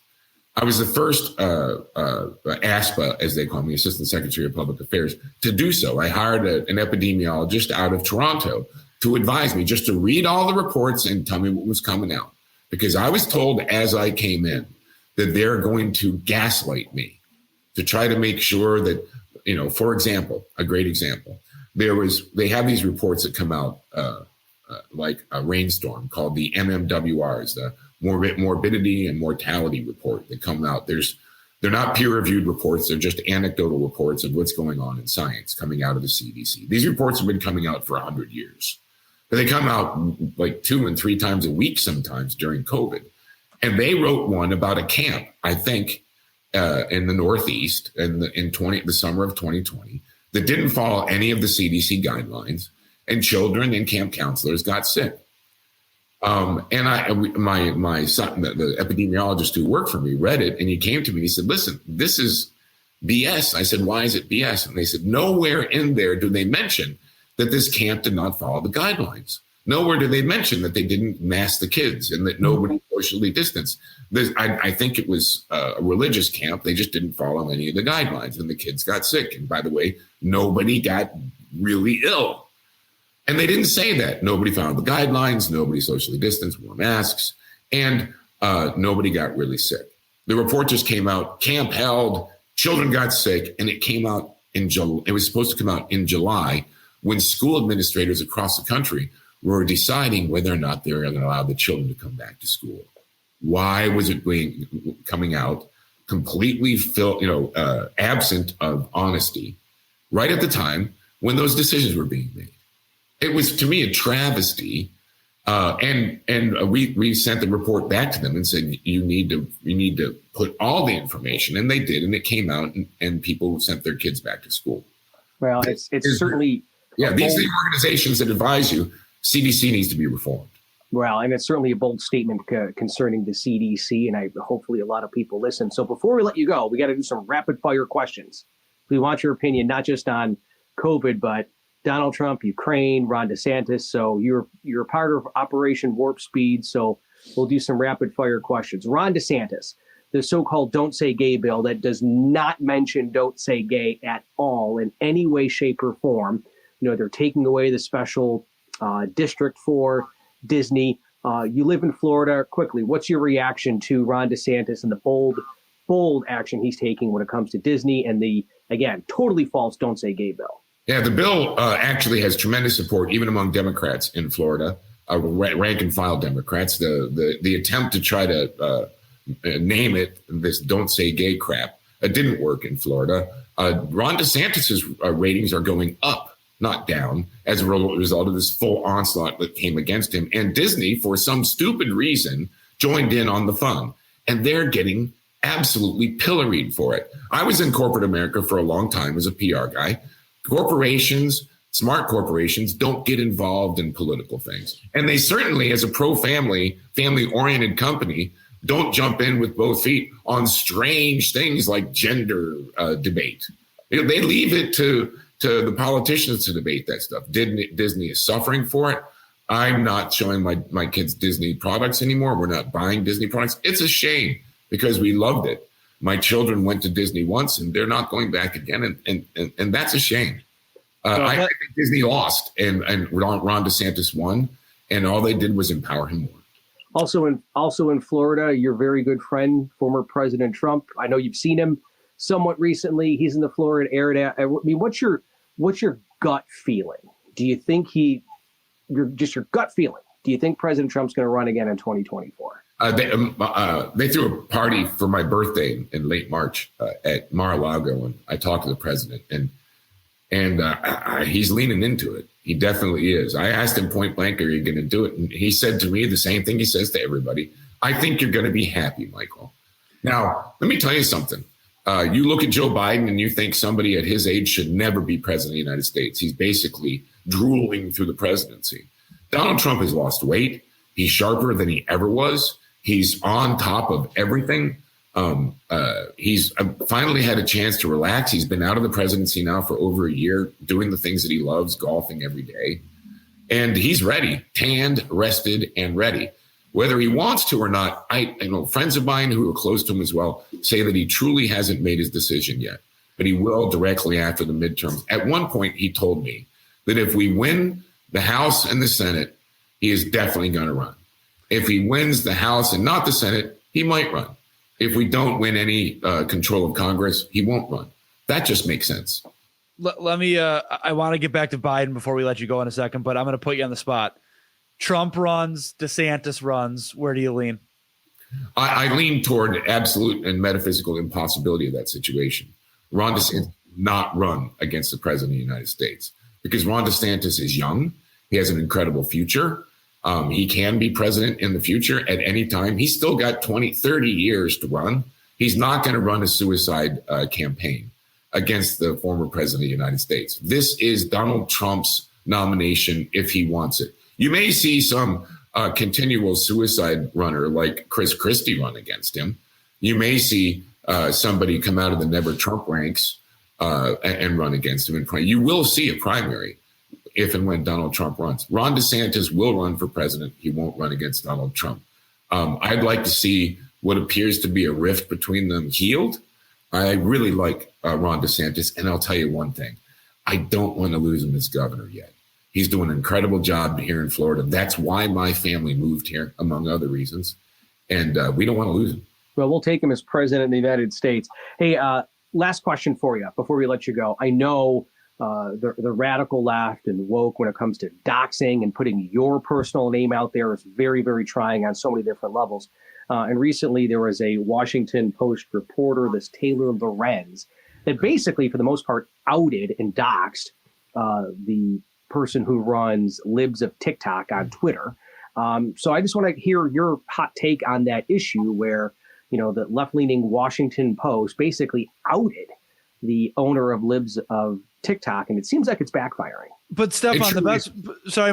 I was the first ASPA, as they call me, Assistant Secretary of Public Affairs, to do so. I hired an epidemiologist out of Toronto to advise me, just to read all the reports and tell me what was coming out. Because I was told as I came in that they're going to gaslight me to try to make sure that, for example, a great example, they have these reports that come out like a rainstorm called the MMWRs, the morbidity and mortality report that come out. They're not peer-reviewed reports. They're just anecdotal reports of what's going on in science coming out of the CDC. These reports have been coming out for 100 years. But they come out like 2 and 3 times a week sometimes during COVID. And they wrote one about a camp, I think, in the Northeast in the summer of 2020 that didn't follow any of the CDC guidelines, and children and camp counselors got sick. And my son, the epidemiologist who worked for me, read it, and he came to me and he said, listen, this is BS. I said, why is it BS? And they said, nowhere in there do they mention that this camp did not follow the guidelines. Nowhere do they mention that they didn't mask the kids and that nobody socially distanced. I think it was a religious camp. They just didn't follow any of the guidelines and the kids got sick. And by the way, nobody got really ill. And they didn't say that. Nobody followed the guidelines. Nobody socially distanced, wore masks, and nobody got really sick. The report just came out, camp held, children got sick, and it came out in July. It was supposed to come out in July when school administrators across the country were deciding whether or not they were going to allow the children to come back to school. Why was it coming out completely absent of honesty right at the time when those decisions were being made? It was, to me, a travesty. And we sent the report back to them and said, you need to put all the information. And they did. And it came out and people sent their kids back to school. Well, it's certainly. Yeah, these are the organizations that advise you. CDC needs to be reformed. Well, and it's certainly a bold statement concerning the CDC, and hopefully a lot of people listen. So before we let you go, we got to do some rapid fire questions. We want your opinion, not just on COVID, but Donald Trump, Ukraine, Ron DeSantis. So you're part of Operation Warp Speed. So we'll do some rapid fire questions. Ron DeSantis, the so-called Don't Say Gay bill that does not mention Don't Say Gay at all in any way, shape, or form. They're taking away the special district for Disney. You live in Florida. Quickly, what's your reaction to Ron DeSantis and the bold action he's taking when it comes to Disney and the, again, totally false Don't Say Gay bill? Yeah, the bill actually has tremendous support, even among Democrats in Florida, rank and file Democrats. The attempt to try to name it this Don't Say Gay crap didn't work in Florida. Ron DeSantis's ratings are going up, not down, as a result of this full onslaught that came against him. And Disney, for some stupid reason, joined in on the fun. And they're getting absolutely pilloried for it. I was in corporate America for a long time as a PR guy. Corporations, smart corporations, don't get involved in political things. And they certainly, as a pro-family, family-oriented company, don't jump in with both feet on strange things like gender debate. They leave it to the politicians to debate that stuff. Disney is suffering for it. I'm not showing my kids Disney products anymore. We're not buying Disney products. It's a shame because we loved it. My children went to Disney once and they're not going back again. And that's a shame. I think Disney lost and Ron DeSantis won. And all they did was empower him more. Also in Florida, your very good friend, former President Trump. I know you've seen him somewhat recently. He's in the Florida area. I mean, what's your gut feeling? Do you think your gut feeling? Do you think President Trump's going to run again in 2024? They threw a party for my birthday in late March at Mar-a-Lago, and I talked to the president, and he's leaning into it. He definitely is. I asked him point blank, "Are you going to do it?" And he said to me the same thing he says to everybody: "I think you're going to be happy, Michael." Now, let me tell you something. You look at Joe Biden and you think somebody at his age should never be president of the United States. He's basically drooling through the presidency. Donald Trump has lost weight. He's sharper than he ever was. He's on top of everything. He's finally had a chance to relax. He's been out of the presidency now for over a year, doing the things that he loves, golfing every day. And he's ready, tanned, rested, and ready. Whether he wants to or not, I know friends of mine who are close to him as well say that he truly hasn't made his decision yet, but he will directly after the midterms. At one point, he told me that if we win the House and the Senate, he is definitely going to run. If he wins the House and not the Senate, he might run. If we don't win any control of Congress, he won't run. That just makes sense. Let me, I want to get back to Biden before we let you go in a second, but I'm going to put you on the spot. Trump runs, DeSantis runs. Where do you lean? I lean toward absolute and metaphysical impossibility of that situation. Ron DeSantis not run against the president of the United States because Ron DeSantis is young. He has an incredible future. He can be president in the future at any time. He's still got 20, 30 years to run. He's not going to run a suicide campaign against the former president of the United States. This is Donald Trump's nomination if he wants it. You may see some continual suicide runner like Chris Christie run against him. You may see somebody come out of the Never Trump ranks and run against him in primary. You will see a primary if and when Donald Trump runs. Ron DeSantis will run for president. He won't run against Donald Trump. I'd like to see what appears to be a rift between them healed. I really like Ron DeSantis, and I'll tell you one thing. I don't want to lose him as governor yet. He's doing an incredible job here in Florida. That's why my family moved here, among other reasons. And we don't want to lose him. Well, we'll take him as president of the United States. Hey, last question for you before we let you go. I know the radical left and woke when it comes to doxing and putting your personal name out there is very, very trying on so many different levels. And recently there was a Washington Post reporter, this Taylor Lorenz, that basically, for the most part, outed and doxed the person who runs Libs of TikTok on Twitter. So I just want to hear your hot take on that issue where, the left-leaning Washington Post basically outed the owner of Libs of TikTok, and it seems like it's backfiring. But Stefan,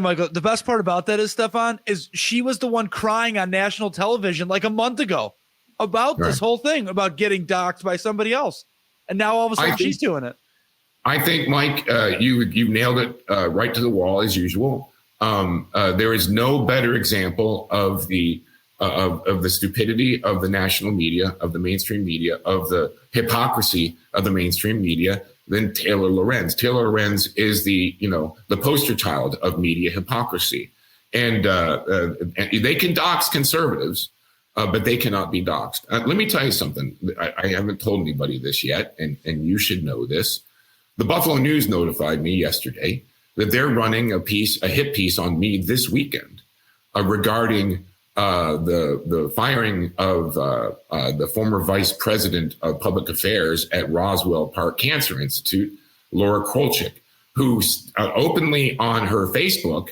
Michael, the best part about that is, Stefan, is she was the one crying on national television like a month ago about this whole thing, about getting doxxed by somebody else. And now all of a sudden she's doing it. I think, Mike, you nailed it right to the wall as usual. There is no better example of the stupidity of the national media, of the mainstream media, of the hypocrisy of the mainstream media than Taylor Lorenz. Taylor Lorenz is the poster child of media hypocrisy. And they can dox conservatives, but they cannot be doxed. Let me tell you something. I haven't told anybody this yet, and you should know this. The Buffalo News notified me yesterday that they're running a hit piece on me this weekend regarding the firing of the former vice president of public affairs at Roswell Park Cancer Institute, Laura Krolchik, who openly on her Facebook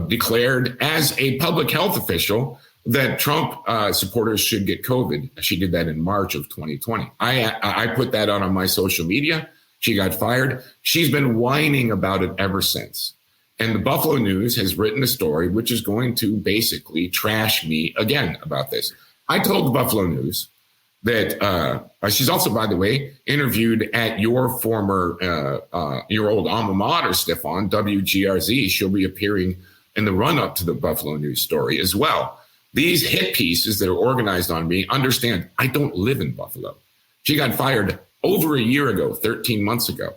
declared as a public health official that Trump supporters should get COVID. She did that in March of 2020. I put that on my social media. She got fired. She's been whining about it ever since. And the Buffalo News has written a story which is going to basically trash me again about this. I told the Buffalo News that she's also, by the way, interviewed at your old alma mater, Stefan, WGRZ. She'll be appearing in the run-up to the Buffalo News story as well. These hit pieces that are organized on me, understand, I don't live in Buffalo. She got fired over a year ago, 13 months ago.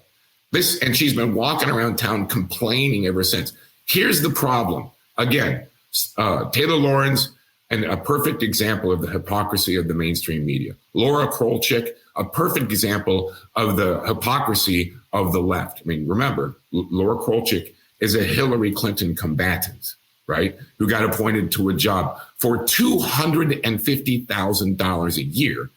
And she's been walking around town complaining ever since. Here's the problem. Again, Taylor Lorenz, and a perfect example of the hypocrisy of the mainstream media. Laura Krolchik, a perfect example of the hypocrisy of the left. I mean, remember, Laura Krolchik is a Hillary Clinton combatant, right? Who got appointed to a job for $250,000 a year.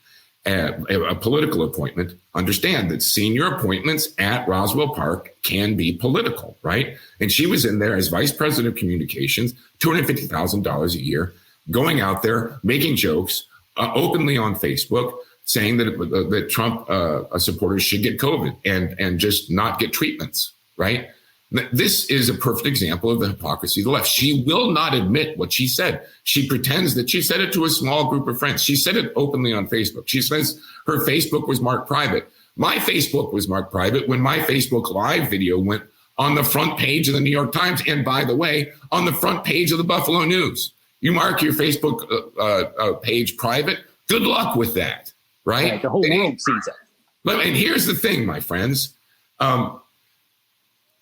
A political appointment. Understand that senior appointments at Roswell Park can be political, right? And she was in there as vice president of communications, $250,000 a year, going out there, making jokes openly on Facebook, saying that Trump supporters should get COVID and just not get treatments, right? This is a perfect example of the hypocrisy of the left. She will not admit what she said. She pretends that she said it to a small group of friends. She said it openly on Facebook. She says her Facebook was marked private. My Facebook was marked private when my Facebook Live video went on the front page of the New York Times. And by the way, on the front page of the Buffalo News. You mark your Facebook page private. Good luck with that, right? The whole world sees it. And here's the thing, my friends.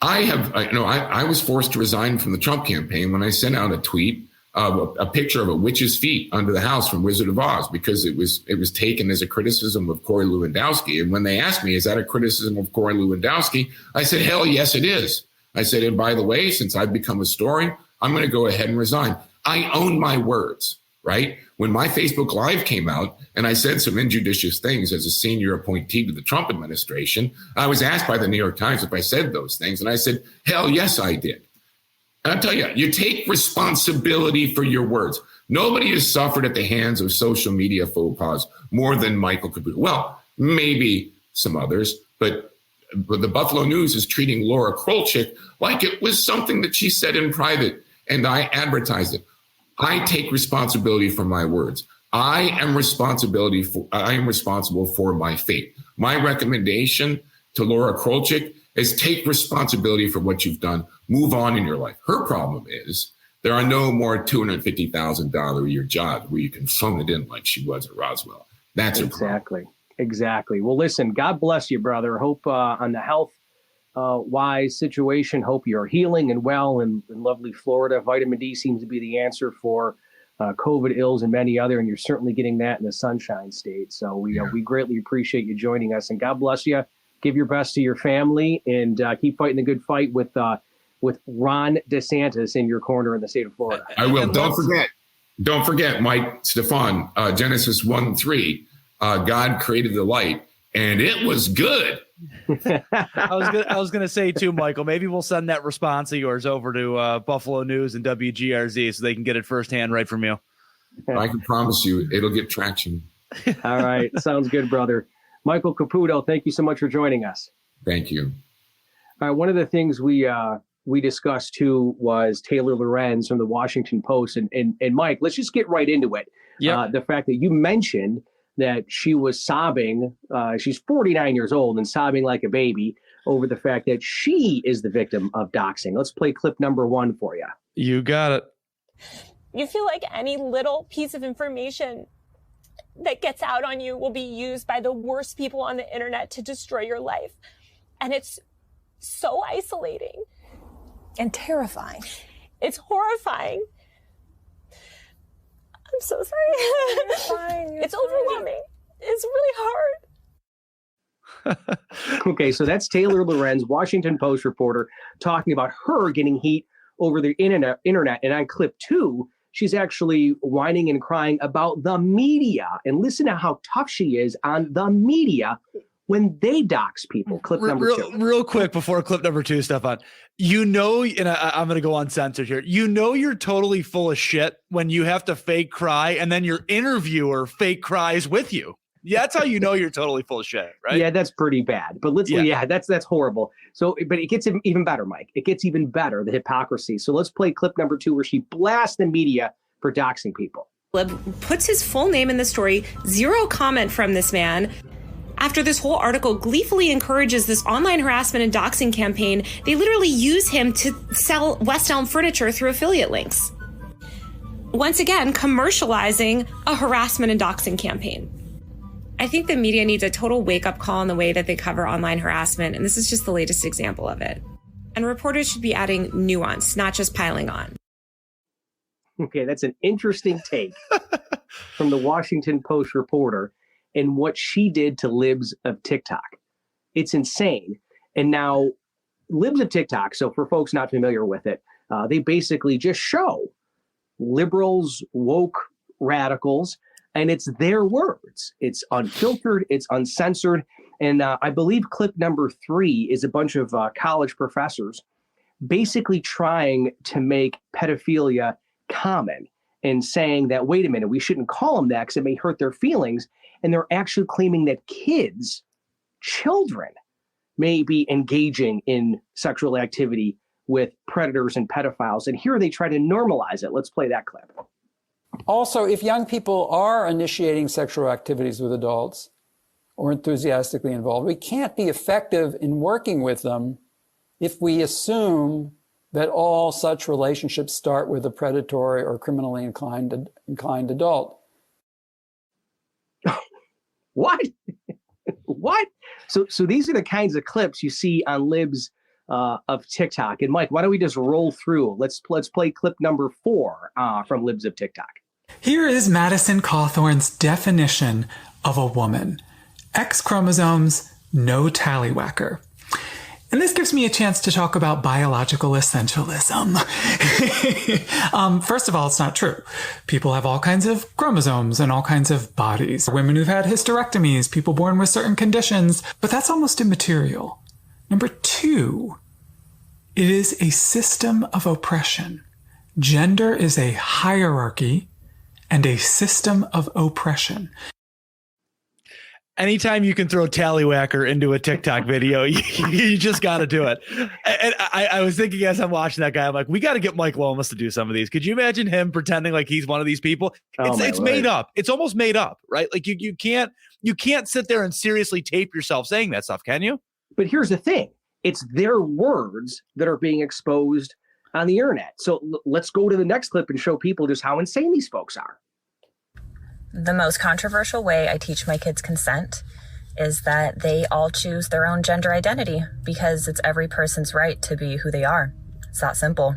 I was forced to resign from the Trump campaign when I sent out a tweet, a picture of a witch's feet under the house from Wizard of Oz, because it was taken as a criticism of Corey Lewandowski. And when they asked me, is that a criticism of Corey Lewandowski? I said, hell yes, it is. I said, and by the way, since I've become a story, I'm going to go ahead and resign. I own my words, right? When my Facebook Live came out and I said some injudicious things as a senior appointee to the Trump administration, I was asked by the New York Times if I said those things. And I said, hell yes, I did. And I'll tell you, you take responsibility for your words. Nobody has suffered at the hands of social media faux pas more than Michael Caputo. Well, maybe some others, but the Buffalo News is treating Laura Krolchik like it was something that she said in private, and I advertised it. I take responsibility for my words. I am responsible for my fate. My recommendation to Laura Krolchik is take responsibility for what you've done. Move on in your life. Her problem is there are no more $250,000 a year jobs where you can phone it in like she was at Roswell. That's her problem. Exactly. Well, listen, God bless you, brother. Hope on the health wise situation, hope you're healing and well in lovely Florida. Vitamin D seems to be the answer for COVID ills and many other, and you're certainly getting that in the Sunshine State. So we greatly appreciate you joining us, and God bless you. Give your best to your family, and keep fighting the good fight with Ron DeSantis in your corner in the state of Florida. I will. Don't forget, Mike Stefan, Genesis 1:3. God created the light, and it was good. I was gonna say too, Michael. Maybe we'll send that response of yours over to Buffalo News and WGRZ so they can get it firsthand right from you. I can promise you, it'll get traction. All right, sounds good, brother. Michael Caputo, thank you so much for joining us. Thank you. All right, one of the things we discussed too was Taylor Lorenz from the Washington Post, and Mike, let's just get right into it. Yeah, the fact that you mentioned that she was sobbing, she's 49 years old and sobbing like a baby over the fact that she is the victim of doxing. Let's play clip number 1 for you. You got it. You feel like any little piece of information that gets out on you will be used by the worst people on the internet to destroy your life. And it's so isolating. And terrifying. It's horrifying. I'm so sorry. Fine, it's overwhelming. It's really hard. Okay, so that's Taylor Lorenz, Washington Post reporter, talking about her getting heat over the internet. And on clip 2, she's actually whining and crying about the media. And listen to how tough she is on the media when they dox people. Clip number 2. Real quick before clip number 2, Stefan. And I'm going to go uncensored here. You're totally full of shit when you have to fake cry and then your interviewer fake cries with you. Yeah, that's how you know you're totally full of shit, right? Yeah, that's pretty bad. But that's horrible. So, but it gets even better, Mike. It gets even better, the hypocrisy. So let's play clip number 2 where she blasts the media for doxing people. Puts his full name in the story, 0 comment from this man. After this whole article gleefully encourages this online harassment and doxing campaign, they literally use him to sell West Elm furniture through affiliate links. Once again, commercializing a harassment and doxing campaign. I think the media needs a total wake-up call in the way that they cover online harassment, and this is just the latest example of it. And reporters should be adding nuance, not just piling on. Okay, that's an interesting take from the Washington Post reporter and what she did to libs of TikTok. It's insane. And now libs of TikTok, so for folks not familiar with it, they basically just show liberals, woke radicals, and it's their words. It's unfiltered, it's uncensored. And I believe clip number 3 is a bunch of college professors basically trying to make pedophilia common and saying that, wait a minute, we shouldn't call them that because it may hurt their feelings. And they're actually claiming that children, may be engaging in sexual activity with predators and pedophiles. And here they try to normalize it. Let's play that clip. Also, if young people are initiating sexual activities with adults or enthusiastically involved, we can't be effective in working with them if we assume that all such relationships start with a predatory or criminally inclined adult. What? What? So these are the kinds of clips you see on libs of TikTok. And Mike, why don't we just roll through? Let's play clip number 4 from libs of TikTok. Here is Madison Cawthorn's definition of a woman. X chromosomes, no tallywhacker. And this gives me a chance to talk about biological essentialism. First of all, it's not true. People have all kinds of chromosomes and all kinds of bodies. Women who've had hysterectomies, people born with certain conditions, but that's almost immaterial. Number 2, it is a system of oppression. Gender is a hierarchy and a system of oppression. Anytime you can throw Tallywhacker into a TikTok video, you just got to do it. And I was thinking as I'm watching that guy, I'm like, we got to get Mike Lomas to do some of these. Could you imagine him pretending like he's one of these people? It's made up. It's almost made up, right? Like you can't sit there and seriously tape yourself saying that stuff, can you? But here's the thing. It's their words that are being exposed on the internet. So let's go to the next clip and show people just how insane these folks are. The most controversial way I teach my kids consent is that they all choose their own gender identity because it's every person's right to be who they are. It's that simple.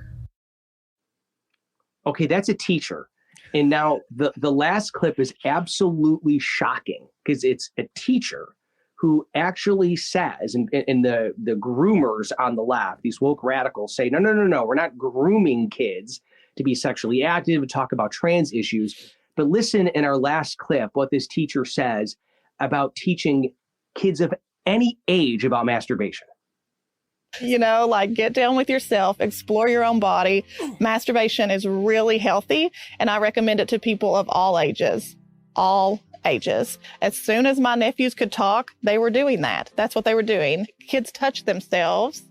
Okay, that's a teacher. And now the last clip is absolutely shocking because it's a teacher who actually says, and the groomers on the left, these woke radicals say, no, we're not grooming kids to be sexually active and talk about trans issues. But listen in our last clip what this teacher says about teaching kids of any age about masturbation. Like get down with yourself, explore your own body. Masturbation is really healthy, and I recommend it to people of all ages. All ages. As soon as my nephews could talk, they were doing that. That's what they were doing. Kids touch themselves.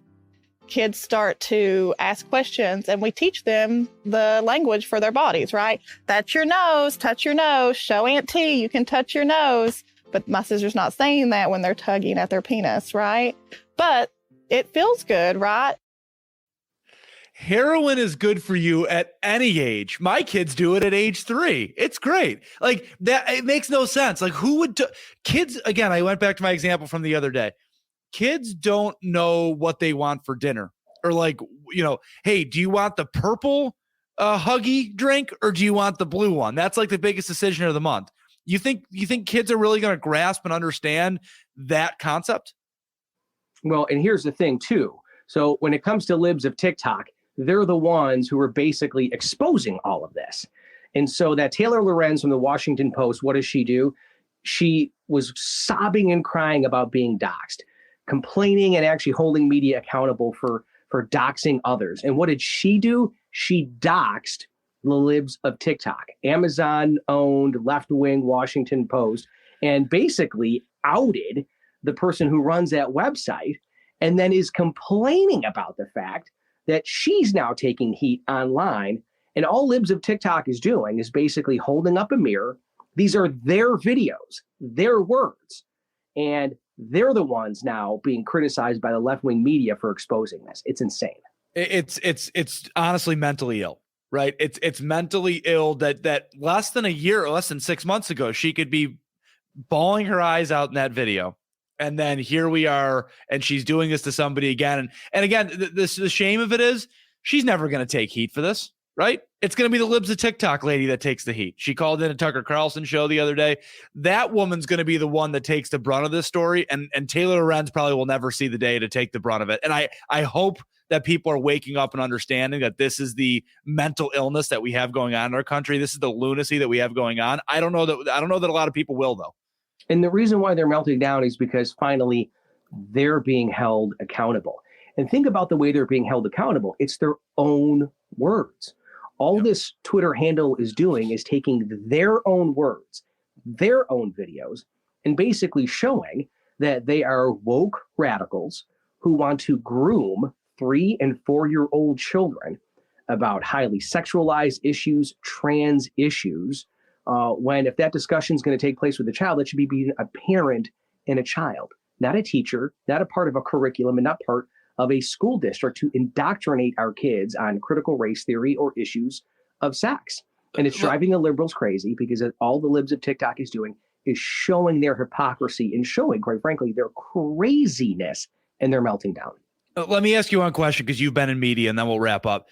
Kids start to ask questions, and we teach them the language for their bodies, right? That's your nose, touch your nose, show Aunt T, you can touch your nose. But my sister's not saying that when they're tugging at their penis, right? But it feels good, right? Heroin is good for you at any age. My kids do it at age 3. It's great. Like that, it makes no sense. Like who would kids, again, I went back to my example from the other day. Kids don't know what they want for dinner, or like, hey, do you want the purple Huggy drink or do you want the blue one? That's like the biggest decision of the month. You think kids are really going to grasp and understand that concept? Well, and here's the thing too. So when it comes to libs of TikTok, they're the ones who are basically exposing all of this. And so that Taylor Lorenz from the Washington Post, what does she do? She was sobbing and crying about being doxxed, complaining and actually holding media accountable for doxing others. And what did she do? She doxed the libs of TikTok, Amazon-owned left-wing Washington Post, and basically outed the person who runs that website, and then is complaining about the fact that she's now taking heat online. And all libs of TikTok is doing is basically holding up a mirror. These are their videos, their words. And they're the ones now being criticized by the left-wing media for exposing this. It's insane. It's honestly mentally ill, right? It's mentally ill that less than a year, or less than 6 months ago, she could be bawling her eyes out in that video. And then here we are, and she's doing this to somebody again. And again, the shame of it is she's never going to take heat for this, right? It's going to be the libs of TikTok lady that takes the heat. She called in a Tucker Carlson show the other day. That woman's going to be the one that takes the brunt of this story. And Taylor Lorenz probably will never see the day to take the brunt of it. And I hope that people are waking up and understanding that this is the mental illness that we have going on in our country. This is the lunacy that we have going on. I don't know that a lot of people will, though. And the reason why they're melting down is because finally they're being held accountable. And think about the way they're being held accountable. It's their own words. All this Twitter handle is doing is taking their own words, their own videos, and basically showing that they are woke radicals who want to groom 3- and 4-year-old children about highly sexualized issues, trans issues, when if that discussion is going to take place with a child, that should be between a parent and a child, not a teacher, not a part of a curriculum, and not part of a school district to indoctrinate our kids on critical race theory or issues of sex. And it's driving the liberals crazy because all the libs of TikTok is doing is showing their hypocrisy and showing, quite frankly, their craziness, and they're melting down. Let me ask you one question, because you've been in media, and then we'll wrap up.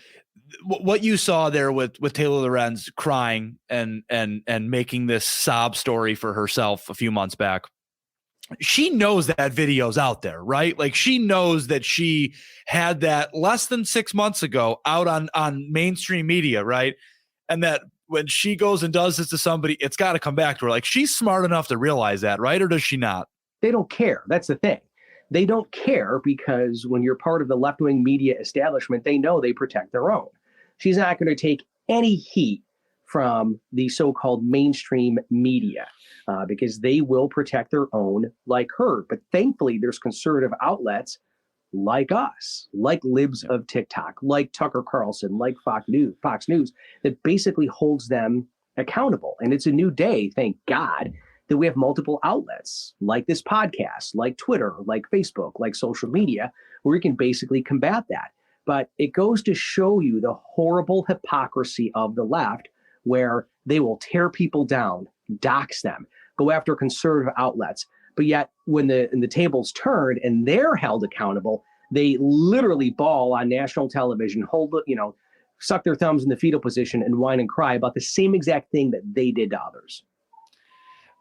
What you saw there with Taylor Lorenz crying and making this sob story for herself a few months back, she knows that video's out there, right? Like she knows that she had that less than 6 months ago out on mainstream media, right? And that when she goes and does this to somebody, it's got to come back to her. Like she's smart enough to realize that, right? Or does she not? They don't care. That's the thing. They don't care because when you're part of the left-wing media establishment, they know they protect their own. She's not going to take any heat from the so-called mainstream media because they will protect their own like her. But thankfully, there's conservative outlets like us, like libs of TikTok, like Tucker Carlson, like Fox News, that basically holds them accountable. And it's a new day, thank God, that we have multiple outlets like this podcast, like Twitter, like Facebook, like social media, where we can basically combat that. But it goes to show you the horrible hypocrisy of the left, where they will tear people down, dox them, go after conservative outlets. But yet when the tables turned and they're held accountable, they literally bawl on national television, suck their thumbs in the fetal position and whine and cry about the same exact thing that they did to others.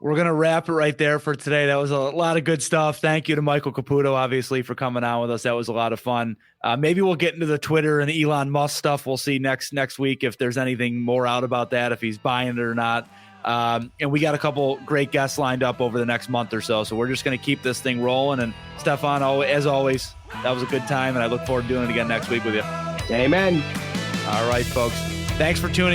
We're going to wrap it right there for today. That was a lot of good stuff. Thank you to Michael Caputo, obviously, for coming on with us. That was a lot of fun. Maybe we'll get into the Twitter and the Elon Musk stuff. We'll see next week if there's anything more out about that, if he's buying it or not. And we got a couple great guests lined up over the next month or so. So we're just going to keep this thing rolling. And Stefan, as always, that was a good time. And I look forward to doing it again next week with you. Amen. All right, folks. Thanks for tuning